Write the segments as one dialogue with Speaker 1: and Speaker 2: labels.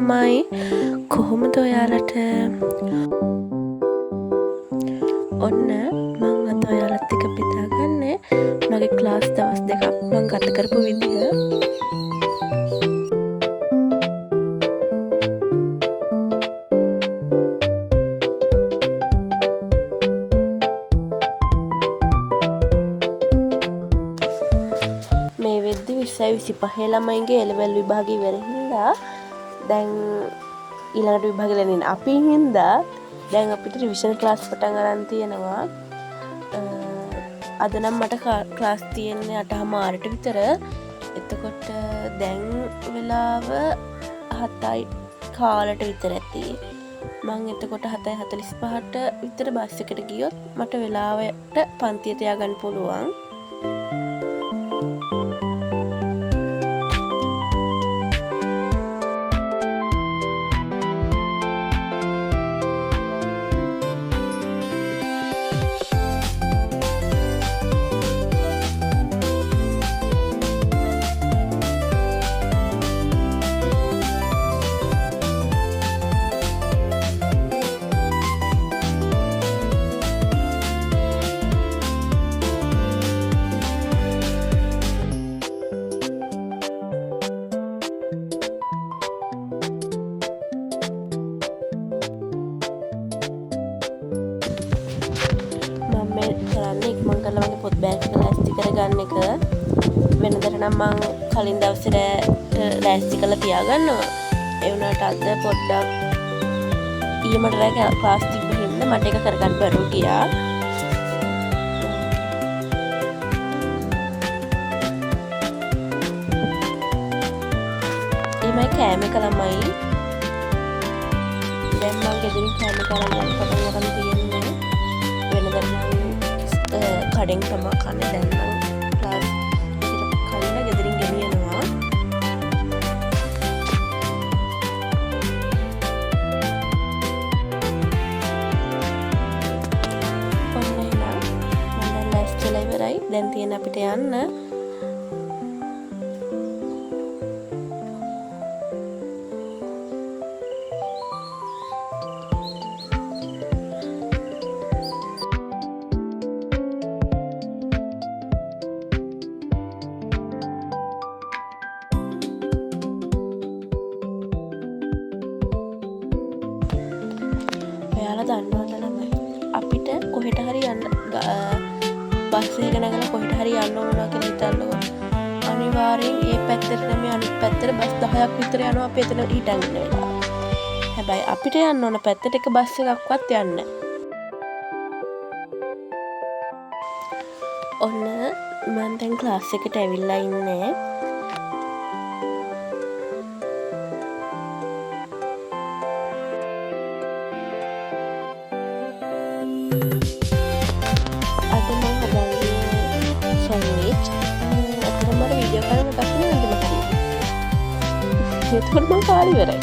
Speaker 1: තමයි කොහොමද ඔයාලට ඔන්න මං අද ඔයාලත් එක්ක බෙදාගන්නේ මගේ ක්ලාස් දවස් දෙකක් මං ගත කරපු විදිහ. මේ වෙද්දි 2025 ළමයින්ගේ එලෙවල් විභාගය ඉවර හින්දා දැන් ඊළඟට විභාගෙ ලැබෙන අපි හින්දා දැන් අපිට රිවිෂන් ක්ලාස් පටන් ගන්න තියෙනවා. අද නම් මට ක්ලාස් තියෙන්නේ 8:00ට විතර. එතකොට දැන් වෙලාව 7:00 කාලට විතර ඇති. මම එතකොට 7:45ට විතර බස් එකට ගියොත් මට වෙලාවට පන්තිය තියාගන්න පුළුවන්. ඉක්මන් කරලා මගේ පොත් බෑග් එක ලෑස්ති කරගන්න එක. වෙනදට නම් මං කලින් දවසේ ලෑස්ති කරලා තියාගන්නවා. ඒ වුණාට අද පොඩ්ඩක් ඊයේ මට රෑ ක්ලාස් තිබ්බ හින්දා මට ඒක කරගන්න බැරුව ගියා. ඊමයි කෑම එක ළමයි. දැන් මං ගෙදරින් කෑම කරන් යන්න පටන් ගන්න තියෙන්නේ. වෙනදට නම් කඩෙන් තමා කන්නේ. දැන් නම් ක්ලාස් එකට කන්න ගෙදරින් ගෙනියනවා. ඔන්න එහෙනම් මම ලෑස්තිලා ඉවරයි. දැන් තියෙන අපිට යන්න. ඔයාලා දන්නවද ළමයි අපිට කොහෙට හරි යන්න බස් එක නැගලා කොහෙට හරි යන්න ඕන කියලා හිතන්නකො. අනිවාර්යෙන් මේ පැත්තට නෙමෙයි අනිත් පැත්තට බස් 10ක් විතර යනවා අපි එතන හිටන් ඉන්න වෙලාව. හැබැයි අපිට යන්න ඕන පැත්තට එක බස් එකක්වත් යන්නේ නැහැ. ඔන්න මම දැන් ක්ලාස් එකට ඇවිල්ලා ඉන්නේ. අද මම හදන්නේ සෑන්ඩ්විච්. අතන මම වීඩියෝ කරන පස්සේ නේද මම හරි. එතකොට මම කාලේ ඉවරයි.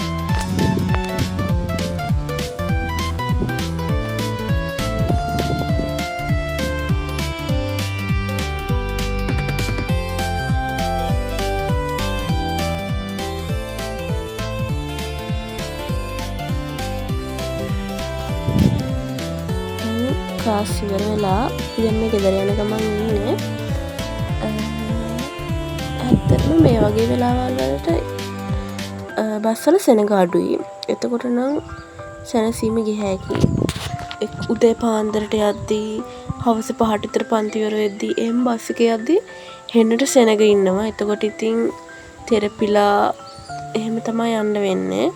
Speaker 1: ක්ලාස් ඉවර වෙලා දැන් මේ ගෙදර යන ගමන් ඉන්නේ. ඇත්තටම මේ වගේ වෙලාවල් වලට බස් වල සෙනග අඩුයි. එතකොට නම් සැනසීම ගිය හැකි. උදේ පාන්දරට යද්දී හවස 5ට විතර පන්ති ඉවර වෙද්දී එහෙම බස් එකේ යද්දී හෙන්නට සෙනග ඉන්නවා. එතකොට ඉතින් තෙරපිලා එහෙම තමයි යන්න වෙන්නේ.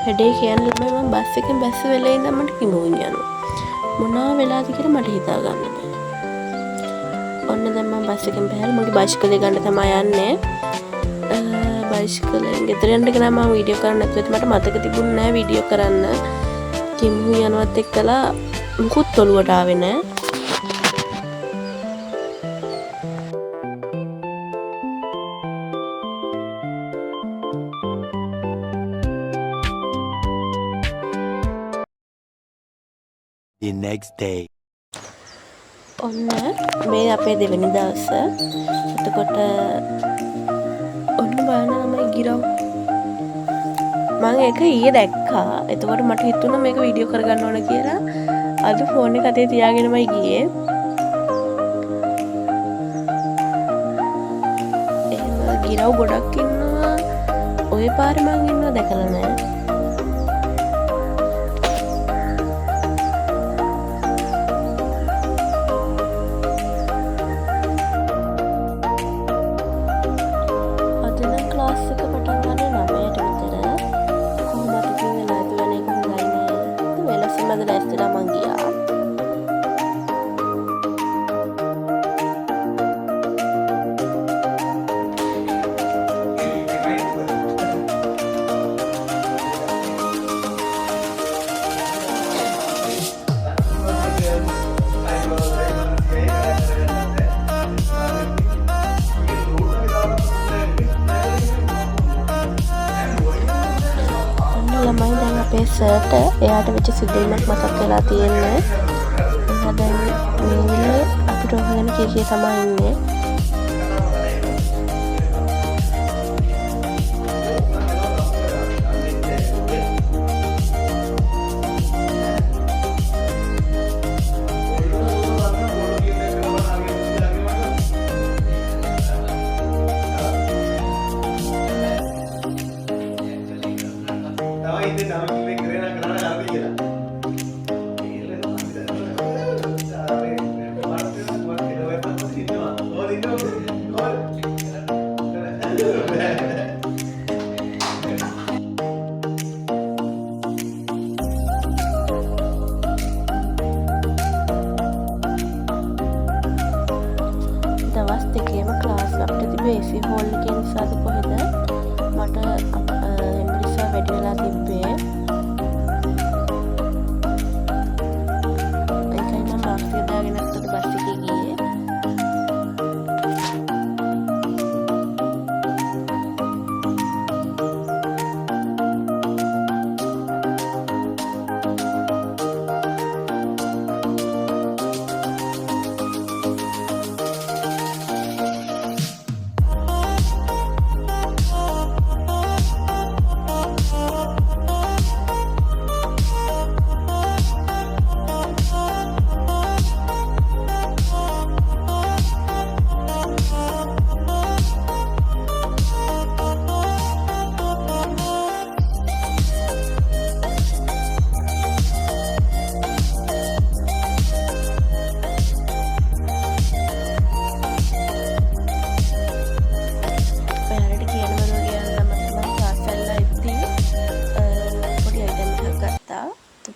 Speaker 1: වැඩේ කියන්නේ මම බස් එකෙන් බැස්ස වෙලේ ඉඳන් මට කිඹුන් යනවා. මොනවා වෙලාද කියලා මට හිතා ගන්න බෑ. ඔන්න දැන් මම බස් එකෙන් බැහැලා මගේ බයිසිකලේ ගන්න තමයි යන්නේ. බයිසිකලෙන් ගෙදර යන්න ගියා මම වීඩියෝ කරන්න නැතුව මට මතක තිබුණේ නැහැ වීඩියෝ කරන්න. කිම්හු යනවත් එක්කලා මුකුත් ඔලුවට ආවේ නැහැ.
Speaker 2: The next day.
Speaker 1: ඔන්න මේ අපේ දෙවෙනි දවස. එතකොට ඔන්න බලන්න ළමයි ගිරව්. මම ඒක ඊයේ දැක්කා. එතකොට මට හිතුණා මේක වීඩියෝ කරගන්න ඕන කියලා. අද ෆෝන් එක අතේ තියාගෙනමයි ගියේ. එහෙම ගිරව් ගොඩක් ඉන්නවා. ওই පාරේ මං ඉන්නව දැකලා නෑ. Sudah manggia. ළමයි දැන් අපේ සර්ට එයාට වෙච්ච සිදුවීමක් මතක් වෙලා තියෙන්නේ. එයා දැන් මේ වෙලේ අපිට ඔයගෙන කී තමයි ඉන්නේ. දවස් දෙකේම ක්ලාස් අපිට තිබ්බේ AC හෝල් එකේ නිසාද කොහෙද මට ඉංග්‍රීසි වැඩි වෙලා තිබ්බේ. ඒකයි මම මාක්ස් එක දාගෙන අතට බස් එකේ ගියේ.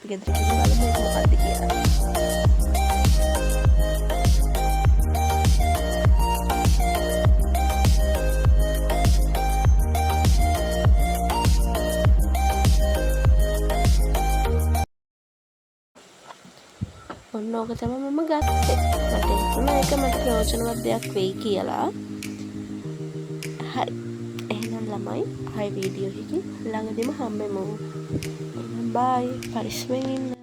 Speaker 1: ගෙදර ගිහින් බලමු ඒක මොකක්ද කියලා. ඔන්න ඕක තමයි මම ගත්තේ. මට හිතුණා ඒක මට ප්‍රයෝජනවත් දෙයක් වෙයි කියලා. හරි. එහෙනම් ළමයි ආයි වීඩියෝ එකකින් ළඟදීම හම්බෙමු. බයි. පරිස්සමෙන් ඉන්න.